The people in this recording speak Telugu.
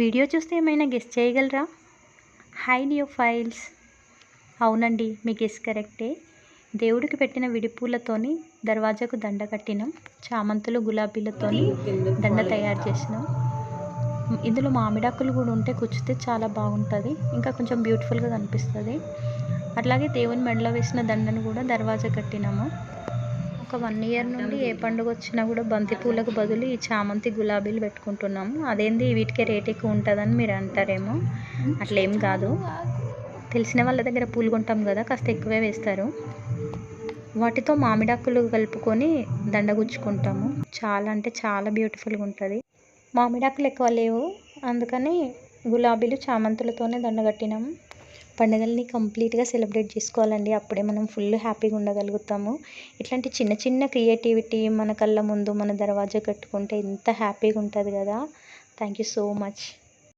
వీడియో చూస్తే ఏమైనా గెస్ చేయగలరా? హై నియోఫైల్స్, అవునండి, మీ గెస్ కరెక్టే. దేవుడికి పెట్టిన విడిపూలతోని దర్వాజాకు దండ కట్టినాం. చామంతులు గులాబీలతోని దండ తయారు చేసినాం. ఇందులో మామిడాకులు కూడా ఉంటే కుచ్చితే చాలా బాగుంటుంది, ఇంకా కొంచెం బ్యూటిఫుల్గా కనిపిస్తుంది. అట్లాగే దేవుని మెడలో వేసిన దండను కూడా దర్వాజా కట్టినాము. ఒక 1 ఇయర్ నుండి ఏ పండుగ వచ్చినా కూడా బంతి పూలకు బదులు ఈ చామంతి గులాబీలు పెట్టుకుంటున్నాము. అదేంది వీటికే రేట్ ఎక్కువ ఉంటుందని మీరు అంటారేమో. అట్లేం కాదు, తెలిసిన వాళ్ళ దగ్గర పూలు కొంటాం కదా, కాస్త ఎక్కువే వేస్తారు. వాటితో మామిడాకులు కలుపుకొని దండ గుచ్చుకుంటాము. చాలా అంటే చాలా బ్యూటిఫుల్గా ఉంటుంది. మామిడాకులు ఎక్కువ లేవు, అందుకని గులాబీలు చామంతులతోనే దండ కట్టినాము. పండుగల్ని కంప్లీట్గా సెలబ్రేట్ చేసుకోవాలండి, అప్పుడే మనం ఫుల్ హ్యాపీగా ఉండగలుగుతాము. ఇట్లాంటి చిన్న చిన్న క్రియేటివిటీ మన కళ్ళ ముందు మన దర్వాజా కట్టుకుంటే ఎంత హ్యాపీగా ఉంటుంది కదా. Thank you so much.